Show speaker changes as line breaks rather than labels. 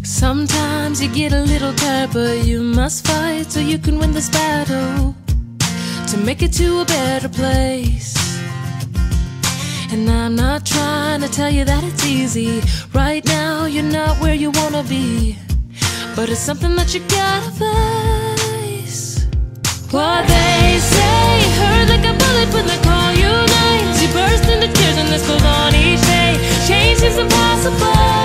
Sometimes you get a little tired, but you must fight so you can win this battle, to make it to a better place. And I'm not trying to tell you that it's easy. Right now you're not where you wanna be, but it's something that you gotta face. What they say hurt like a bullet when they call you names. You burst into tears and this goes on each day. Change is impossible.